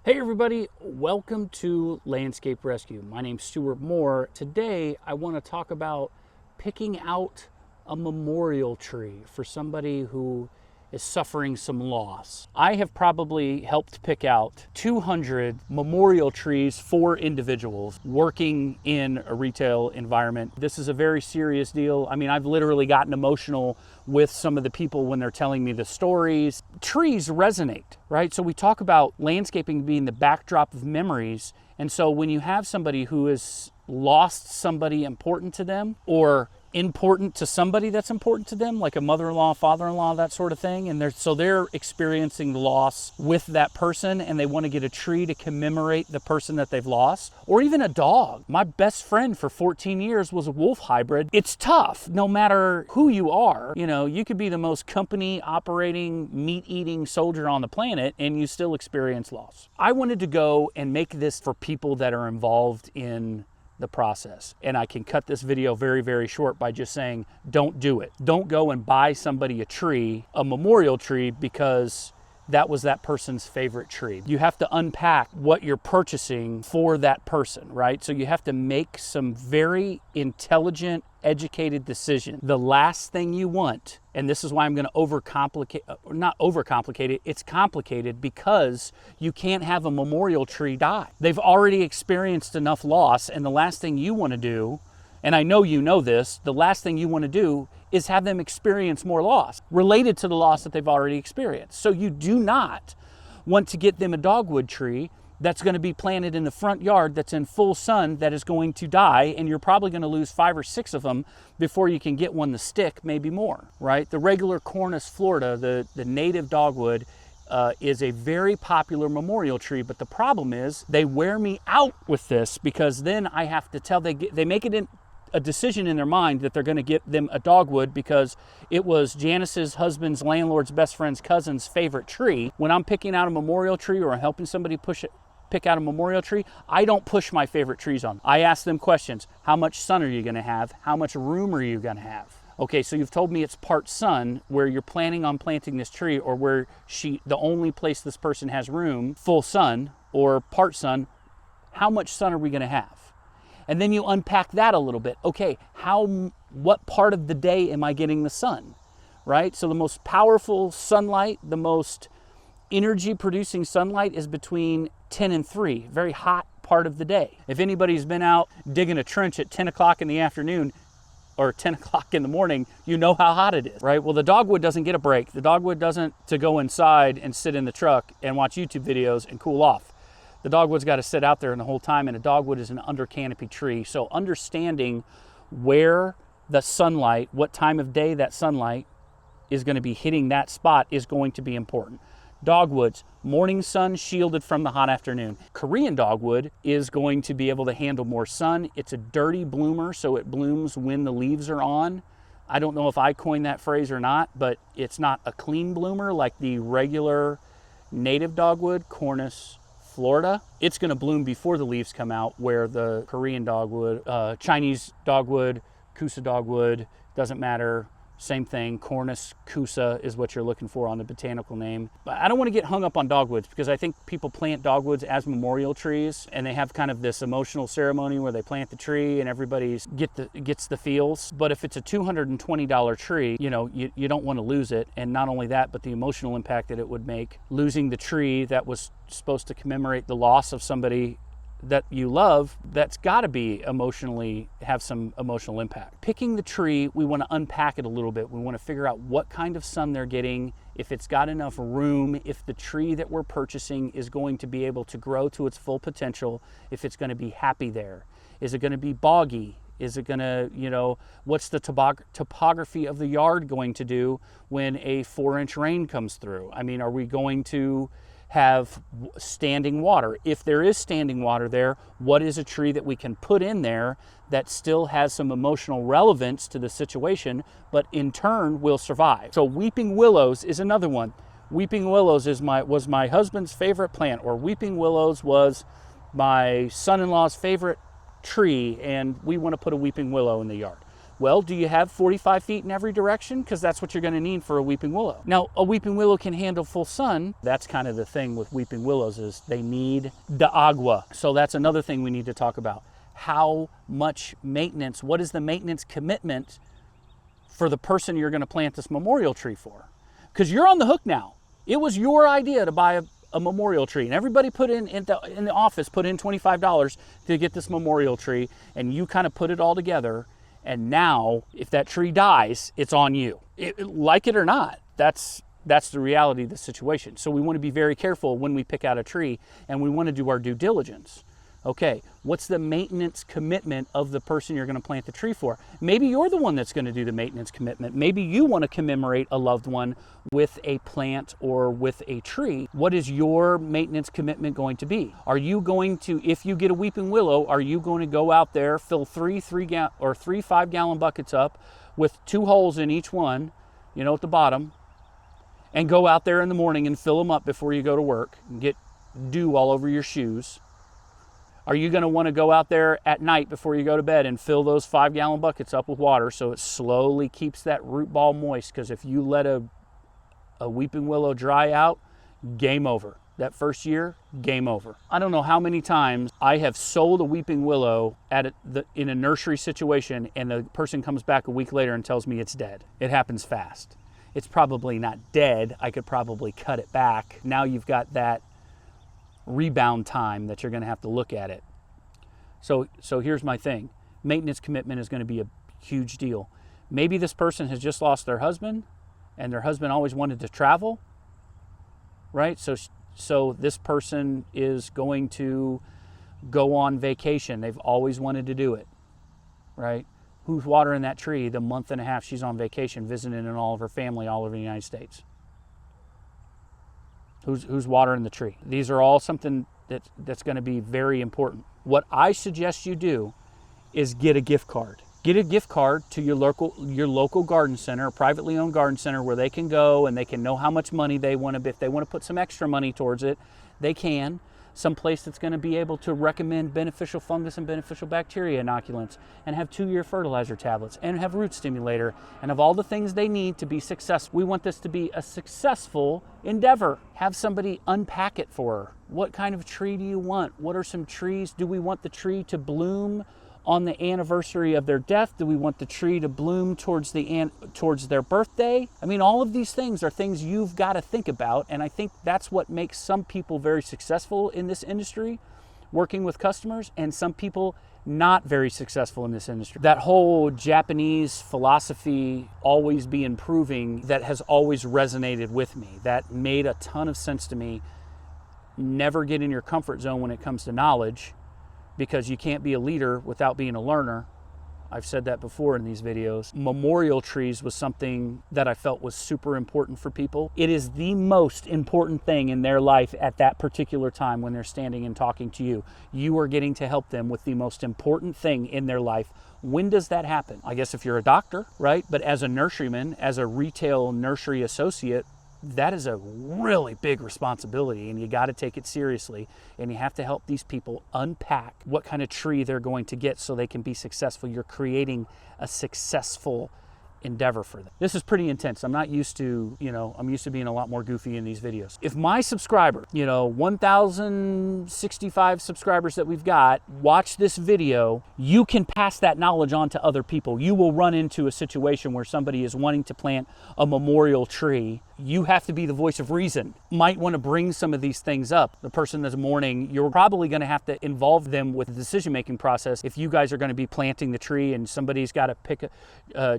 Hey everybody, welcome to Landscape Rescue. My name's Stuart Moore. Today I want to talk about picking out a memorial tree for somebody who is suffering some loss. I have probably helped pick out 200 memorial trees for individuals working in a retail environment. This is a very serious deal. I mean, I've literally gotten emotional with some of the people when they're telling me the stories. Trees resonate, right? So we talk about landscaping being the backdrop of memories. And so when you have somebody who has lost somebody important to them, or important to somebody that's important to them, like a mother-in-law, father-in-law, that sort of thing, and they're experiencing loss with that person, and they want to get a tree to commemorate the person that they've lost, or even a dog. My best friend for 14 years was a wolf hybrid. It's tough, no matter who you are. You know, you could be the most company operating, meat-eating soldier on the planet, and you still experience loss. I wanted to go and make this for people that are involved in the process. And I can cut this video very, very short by just saying, don't do it. Don't go and buy somebody a tree, a memorial tree, because that was that person's favorite tree. You have to unpack what you're purchasing for that person, right? So you have to make some very intelligent, educated decision. The last thing you want, and this is why I'm going to not overcomplicate it, it's complicated because you can't have a memorial tree die. They've already experienced enough loss, and the last thing you want to do, and I know you know this, the last thing you want to do is have them experience more loss related to the loss that they've already experienced. So you do not want to get them a dogwood tree that's going to be planted in the front yard that's in full sun that is going to die, and you're probably going to lose 5 or 6 of them before you can get one to stick, maybe more, right? The regular Cornus Florida, the native dogwood, is a very popular memorial tree, but the problem is they wear me out with this, because then I have to tell, they make it a decision in their mind that they're going to get them a dogwood because it was Janice's husband's landlord's best friend's cousin's favorite tree. When I'm picking out a memorial tree, or I'm helping somebody pick out a memorial tree, I don't push my favorite trees on them. I ask them questions. How much sun are you going to have? How much room are you going to have? Okay, so you've told me it's part sun where you're planning on planting this tree, or where the only place this person has room, full sun or part sun. How much sun are we going to have? And then you unpack that a little bit. Okay, what part of the day am I getting the sun, right? So the most powerful sunlight, the most energy producing sunlight is between 10 and 3, very hot part of the day. If anybody's been out digging a trench at 10 o'clock in the afternoon or 10 o'clock in the morning, you know how hot it is, right? Well, the dogwood doesn't get a break. The dogwood doesn't to go inside and sit in the truck and watch YouTube videos and cool off. The dogwood's got to sit out there the whole time, and a dogwood is an under canopy tree. So understanding where the sunlight, what time of day that sunlight is going to be hitting that spot is going to be important. Dogwoods, morning sun shielded from the hot afternoon. Korean dogwood is going to be able to handle more sun. It's a dirty bloomer, so it blooms when the leaves are on. I don't know if I coined that phrase or not, but it's not a clean bloomer like the regular native dogwood, Cornus Florida. It's going to bloom before the leaves come out, where the Korean dogwood, Chinese dogwood, Kusa dogwood, doesn't matter. Same thing, Cornus Kusa is what you're looking for on the botanical name. But I don't want to get hung up on dogwoods, because I think people plant dogwoods as memorial trees, and they have kind of this emotional ceremony where they plant the tree and everybody gets the feels. But if it's a $220 tree, you know, you don't want to lose it. And not only that, but the emotional impact that it would make, losing the tree that was supposed to commemorate the loss of somebody that you love, that's got to be have some emotional impact. Picking the tree, we want to unpack it a little bit. We want to figure out what kind of sun they're getting, if it's got enough room, if the tree that we're purchasing is going to be able to grow to its full potential, if it's going to be happy there. Is it going to be boggy? Is it going to, you know, what's the topography of the yard going to do when a 4-inch rain comes through? I mean, are we going to have standing water? If there is standing water there, what is a tree that we can put in there that still has some emotional relevance to the situation, but in turn will survive? So weeping willows is another one. Weeping willows was my husband's favorite plant, or weeping willows was my son-in-law's favorite tree, and we want to put a weeping willow in the yard. Well, do you have 45 feet in every direction? Because that's what you're going to need for a weeping willow. Now, a weeping willow can handle full sun. That's kind of the thing with weeping willows, is they need the agua. So that's another thing we need to talk about. How much maintenance, what is the maintenance commitment for the person you're going to plant this memorial tree for? Because you're on the hook now. It was your idea to buy a memorial tree, and everybody put in the office put in $25 to get this memorial tree, and you kind of put it all together. And now, if that tree dies, it's on you. Like it or not, that's the reality of the situation. So we want to be very careful when we pick out a tree, and we want to do our due diligence. Okay, what's the maintenance commitment of the person you're going to plant the tree for? Maybe you're the one that's going to do the maintenance commitment. Maybe you want to commemorate a loved one with a plant or with a tree. What is your maintenance commitment going to be? Are you going to, if you get a weeping willow, are you going to go out there, fill three 5-gallon buckets up with 2 holes in each one, at the bottom, and go out there in the morning and fill them up before you go to work and get dew all over your shoes? Are you going to want to go out there at night before you go to bed and fill those 5-gallon buckets up with water so it slowly keeps that root ball moist? Because if you let a weeping willow dry out, game over. That first year, game over. I don't know how many times I have sold a weeping willow in a nursery situation, and the person comes back a week later and tells me it's dead. It happens fast. It's probably not dead. I could probably cut it back. Now you've got that rebound time that you're going to have to look at it. So here's my thing. Maintenance commitment is going to be a huge deal. Maybe this person has just lost their husband, and their husband always wanted to travel, right? So this person is going to go on vacation. They've always wanted to do it, right? Who's watering that tree the month and a half she's on vacation, visiting in all of her family all over the United States? Who's watering the tree? These are all something that's going to be very important. What I suggest you do is get a gift card. Get a gift card to your local garden center, a privately owned garden center, where they can go and they can know how much money they want to. If they want to put some extra money towards it, they can. Some place that's going to be able to recommend beneficial fungus and beneficial bacteria inoculants, and have 2-year fertilizer tablets, and have root stimulator, and have all the things they need to be successful. We want this to be a successful endeavor. Have somebody unpack it for her. What kind of tree do you want? What are some trees? Do we want the tree to bloom on the anniversary of their death? Do we want the tree to bloom towards their birthday? I mean, all of these things are things you've got to think about, and I think that's what makes some people very successful in this industry, working with customers, and some people not very successful in this industry. That whole Japanese philosophy, always be improving, that has always resonated with me. That made a ton of sense to me. Never get in your comfort zone when it comes to knowledge, because you can't be a leader without being a learner. I've said that before in these videos. Memorial trees was something that I felt was super important for people. It is the most important thing in their life at that particular time when they're standing and talking to you. You are getting to help them with the most important thing in their life. When does that happen? I guess if you're a doctor, right? But as a nurseryman, as a retail nursery associate, that is a really big responsibility, and you got to take it seriously, and you have to help these people unpack what kind of tree they're going to get so they can be successful. You're creating a successful endeavor for them. This is pretty intense. I'm not used to, I'm used to being a lot more goofy in these videos. If my subscriber, 1,065 subscribers that we've got, watch this video, you can pass that knowledge on to other people. You will run into a situation where somebody is wanting to plant a memorial tree. You have to be the voice of reason. Might want to bring some of these things up. The person that's mourning, you're probably going to have to involve them with the decision-making process. If you guys are going to be planting the tree and somebody's got to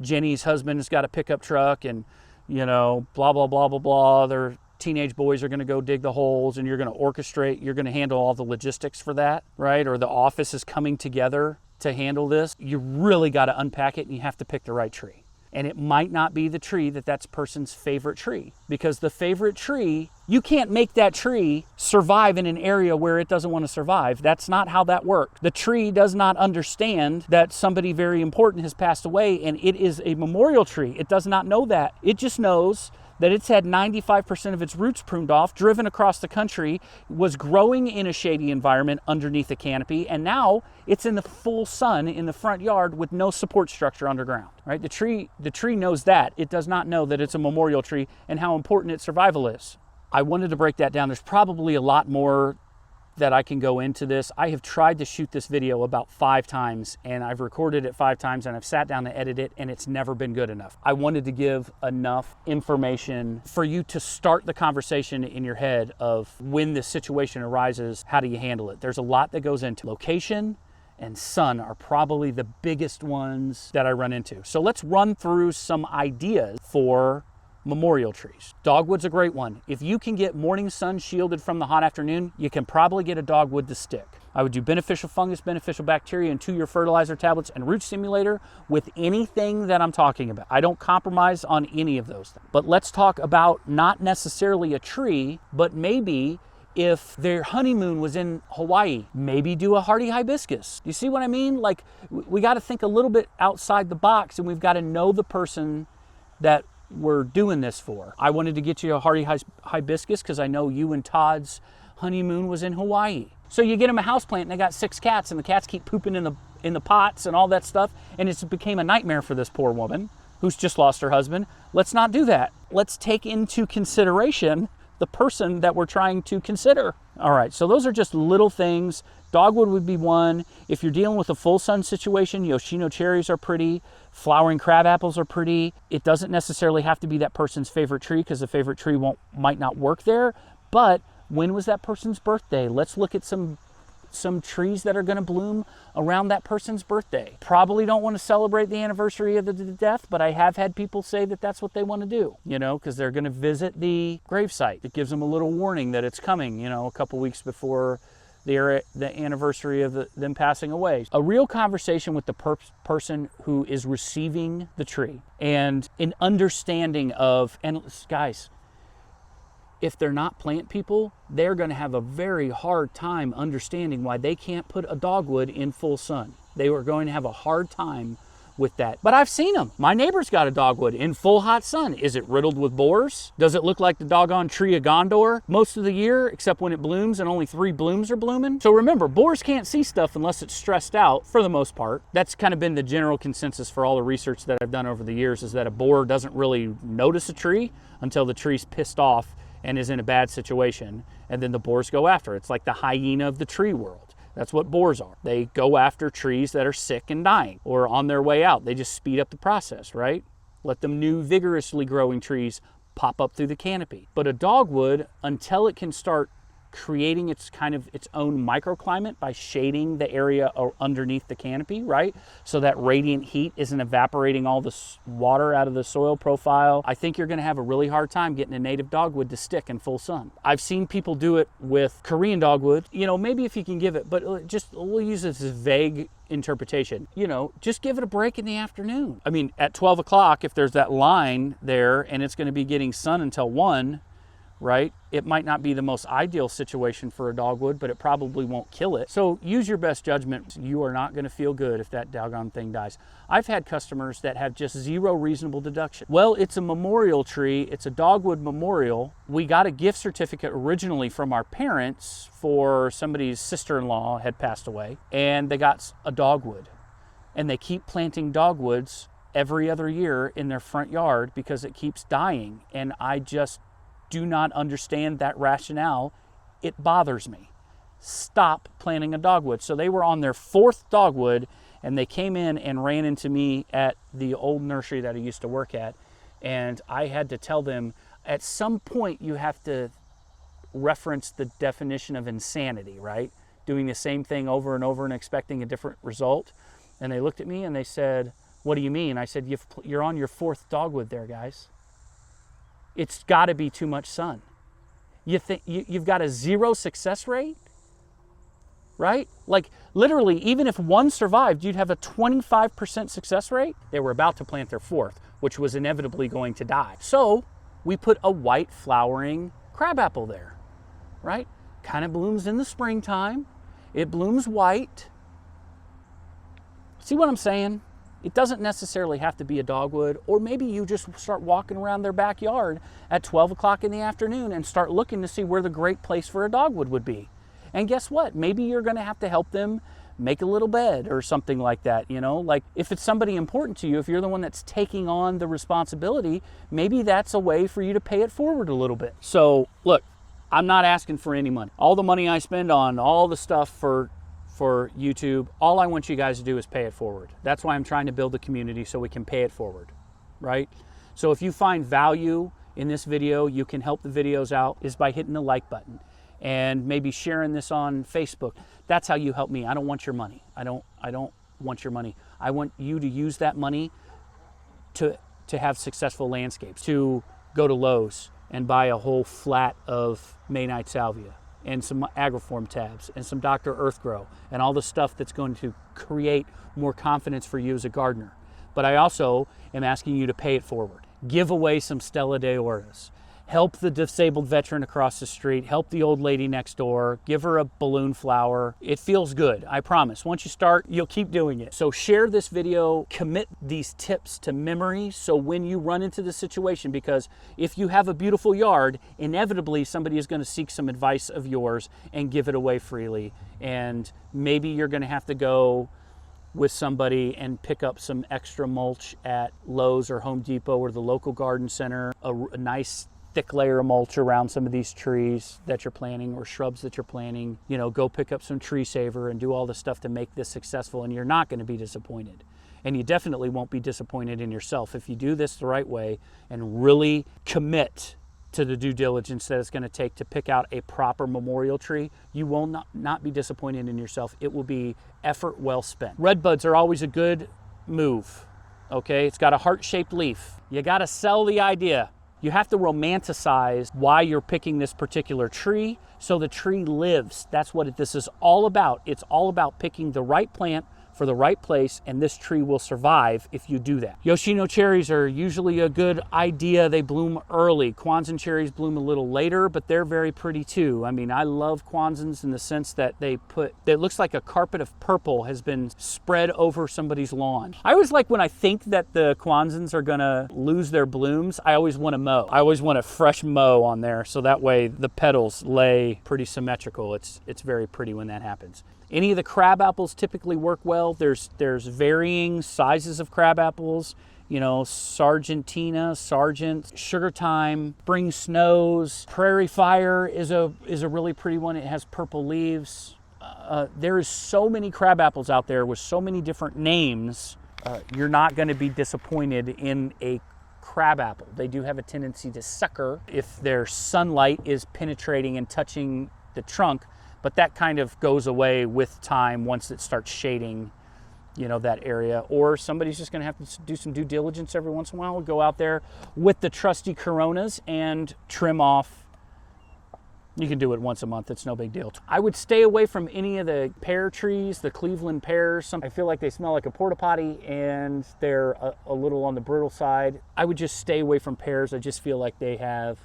Jenny's husband's got a pickup truck, and blah, blah, blah, blah, blah. Their teenage boys are going to go dig the holes, and you're going to orchestrate, you're going to handle all the logistics for that, right? Or the office is coming together to handle this. You really got to unpack it, and you have to pick the right tree. And it might not be the tree that's person's favorite tree, because the favorite tree, you can't make that tree survive in an area where it doesn't want to survive. That's not how that works. The tree does not understand that somebody very important has passed away, and it is a memorial tree. It does not know that. It just knows that it's had 95% of its roots pruned off, driven across the country, was growing in a shady environment underneath a canopy, and now it's in the full sun in the front yard with no support structure underground, right? The tree knows that. It does not know that it's a memorial tree and how important its survival is. I wanted to break that down. There's probably a lot more that I can go into this. I have tried to shoot this video about 5 times, and I've recorded it 5 times, and I've sat down to edit it, and it's never been good enough. I wanted to give enough information for you to start the conversation in your head of when this situation arises, how do you handle it? There's a lot that goes into location, and sun are probably the biggest ones that I run into. So let's run through some ideas for memorial trees. Dogwood's a great one. If you can get morning sun shielded from the hot afternoon, you can probably get a dogwood to stick. I would do beneficial fungus, beneficial bacteria, and 2-year fertilizer tablets and root stimulator with anything that I'm talking about. I don't compromise on any of those things. But let's talk about not necessarily a tree, but maybe if their honeymoon was in Hawaii, maybe do a hardy hibiscus. You see what I mean? Like, we got to think a little bit outside the box, and we've got to know the person that we're doing this for. I wanted to get you a hardy hibiscus because I know you and Todd's honeymoon was in Hawaii. So you get them a houseplant and they got 6 cats, and the cats keep pooping in the pots and all that stuff, and it became a nightmare for this poor woman who's just lost her husband. Let's not do that. Let's take into consideration the person that we're trying to consider. All right, so those are just little things. Dogwood would be one. If you're dealing with a full sun situation, Yoshino cherries are pretty. Flowering crab apples are pretty. It doesn't necessarily have to be that person's favorite tree, because the favorite tree might not work there. But when was that person's birthday? Let's look at some trees that are going to bloom around that person's birthday. Probably don't want to celebrate the anniversary of the death, but I have had people say that that's what they want to do, because they're going to visit the gravesite. It gives them a little warning that it's coming, a couple weeks before the anniversary of them passing away. A real conversation with the person who is receiving the tree, and an understanding of, and guys, if they're not plant people, they're going to have a very hard time understanding why they can't put a dogwood in full sun. They are going to have a hard time with that. But I've seen them. My neighbor's got a dogwood in full hot sun. Is it riddled with borers? Does it look like the doggone tree of Gondor most of the year, except when it blooms and only 3 blooms are blooming? So remember, borers can't see stuff unless it's stressed out, for the most part. That's kind of been the general consensus for all the research that I've done over the years, is that a borer doesn't really notice a tree until the tree's pissed off and is in a bad situation, and then the borers go after it. It's like the hyena of the tree world. That's what borers are. They go after trees that are sick and dying or on their way out. They just speed up the process, right? Let them new, vigorously growing trees pop up through the canopy. But a dogwood, until it can start creating its own microclimate by shading the area underneath the canopy, right? So that radiant heat isn't evaporating all the water out of the soil profile. I think you're going to have a really hard time getting a native dogwood to stick in full sun. I've seen people do it with Korean dogwood. Maybe if you can give it, but we'll use this as vague interpretation. Just give it a break in the afternoon. I mean, at 12 o'clock, if there's that line there and it's going to be getting sun until 1, right? It might not be the most ideal situation for a dogwood, but it probably won't kill it. So use your best judgment. You are not going to feel good if that doggone thing dies. I've had customers that have just 0 reasonable deduction. Well, it's a memorial tree. It's a dogwood memorial. We got a gift certificate originally from our parents for somebody's sister-in-law had passed away, and they got a dogwood. And they keep planting dogwoods every other year in their front yard because it keeps dying. And I just do not understand that rationale. It bothers me. Stop planting a dogwood. So they were on their 4th dogwood, and they came in and ran into me at the old nursery that I used to work at, and I had to tell them, at some point you have to reference the definition of insanity, right? Doing the same thing over and over and expecting a different result. And they looked at me and they said, "What do you mean?" I said, "You're on your 4th dogwood there, guys. It's got to be too much sun. You think you've got a 0 success rate, right? Like literally, even if 1 survived, you'd have a 25% success rate." They were about to plant their 4th, which was inevitably going to die. So we put a white flowering crabapple there, right? Kind of blooms in the springtime. It blooms white. See what I'm saying? It doesn't necessarily have to be a dogwood, or maybe you just start walking around their backyard at 12 o'clock in the afternoon and start looking to see where the great place for a dogwood would be. And guess what? Maybe you're going to have to help them make a little bed or something like that, you know? Like if it's somebody important to you, if you're the one that's taking on the responsibility, maybe that's a way for you to pay it forward a little bit. So look, I'm not asking for any money. All the money I spend on all the stuff for YouTube, all I want you guys to do is pay it forward. That's why I'm trying to build a community so we can pay it forward, right? So if you find value in this video, you can help the videos out is by hitting the like button and maybe sharing this on Facebook. That's how you help me. I don't want your money. I don't want your money. I want you to use that money to have successful landscapes, to go to Lowe's and buy a whole flat of May-Night Salvia and some Agriform tabs and some Dr. Earthgrow and all the stuff that's going to create more confidence for you as a gardener. But I also am asking you to pay it forward. Give away some Stella de Auras. Help the disabled veteran across the street. Help the old lady next door. Give her a balloon flower. It feels good, I promise. Once you start, you'll keep doing it. So share this video, commit these tips to memory so when you run into the situation, because if you have a beautiful yard, inevitably somebody is going to seek some advice of yours and give it away freely. And maybe you're going to have to go with somebody and pick up some extra mulch at Lowe's or Home Depot or the local garden center, a nice thick layer of mulch around some of these trees that you're planting or shrubs that you're planting. You know, go pick up some tree saver and do all the stuff to make this successful, and you're not going to be disappointed. And you definitely won't be disappointed in yourself. If you do this the right way and really commit to the due diligence that it's going to take to pick out a proper memorial tree, you will not be disappointed in yourself. It will be effort well spent. Redbuds are always a good move, okay? It's got a heart-shaped leaf. You got to sell the idea. You have to romanticize why you're picking this particular tree so the tree lives. That's what this is all about. It's all about picking the right plant for the right place, and this tree will survive if you do that. Yoshino cherries are usually a good idea. They bloom early. Kwanzan cherries bloom a little later, but they're very pretty too. I mean, I love Kwanzans in the sense that it looks like a carpet of purple has been spread over somebody's lawn. I always like when I think that the Kwanzans are gonna lose their blooms, I always want to mow. I always want a fresh mow on there so that way the petals lay pretty symmetrical. It's very pretty when that happens. Any of the crab apples typically work well. There's varying sizes of crab apples. You know, Sargentina, Sargent, Sugar Time, Spring Snows, Prairie Fire is a really pretty one. It has purple leaves. There is so many crab apples out there with so many different names. You're not going to be disappointed in a crab apple. They do have a tendency to sucker if their sunlight is penetrating and touching the trunk. But that kind of goes away with time once it starts shading, you know, that area. Or somebody's just going to have to do some due diligence every once in a while. Go out there with the trusty Coronas and trim off. You can do it once a month. It's no big deal. I would stay away from any of the pear trees, the Cleveland pears. I feel like they smell like a porta potty and they're a little on the brittle side. I would just stay away from pears. I just feel like they have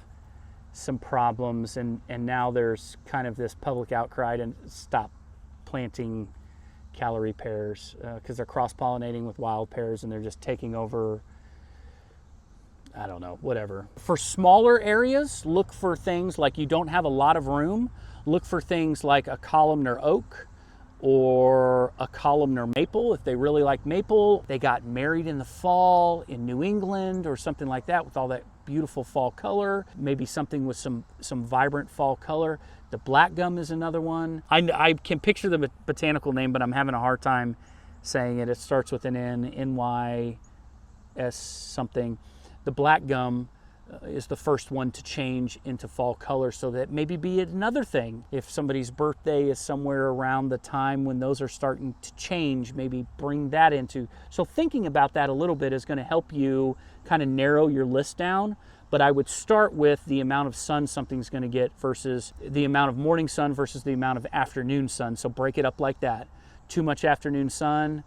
some problems, and now there's kind of this public outcry to stop planting calorie pears because they're cross-pollinating with wild pears and they're just taking over, I don't know, whatever. For smaller areas, look for things like you don't have a lot of room. Look for things like a columnar oak or a columnar maple. If they really like maple, they got married in the fall in New England or something like that with all that beautiful fall color, maybe something with some vibrant fall color. The black gum is another one. I can picture the botanical name, but I'm having a hard time saying it. It starts with an N, NYS something. The black gum is the first one to change into fall color, so that maybe be another thing. If somebody's birthday is somewhere around the time when those are starting to change, maybe bring that into. So thinking about that a little bit is going to help you kind of narrow your list down. But I would start with the amount of sun something's going to get versus the amount of morning sun versus the amount of afternoon sun. So break it up like that. Too much afternoon sun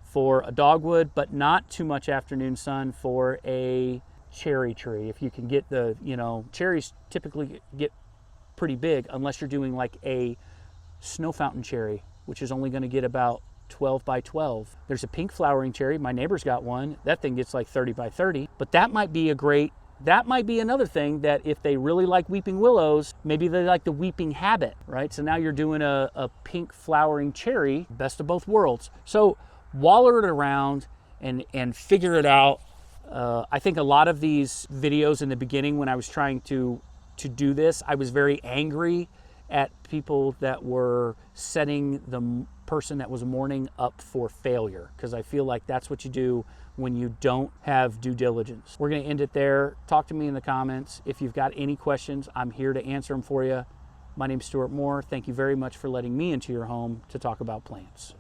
for a dogwood, but not too much afternoon sun for a cherry tree. If you can get cherries typically get pretty big unless you're doing like a snow fountain cherry, which is only going to get about 12 by 12. There's a pink flowering cherry. My neighbor's got one. That thing gets like 30 by 30. But that might be another thing that if they really like weeping willows, maybe they like the weeping habit, right? So now you're doing a pink flowering cherry, best of both worlds. So waller it around and figure it out. I think a lot of these videos in the beginning when I was trying to do this, I was very angry at people that were setting the person that was mourning up for failure, because I feel like that's what you do when you don't have due diligence. We're going to end it there. Talk to me in the comments. If you've got any questions, I'm here to answer them for you. My name's Stuart Moore. Thank you very much for letting me into your home to talk about plants.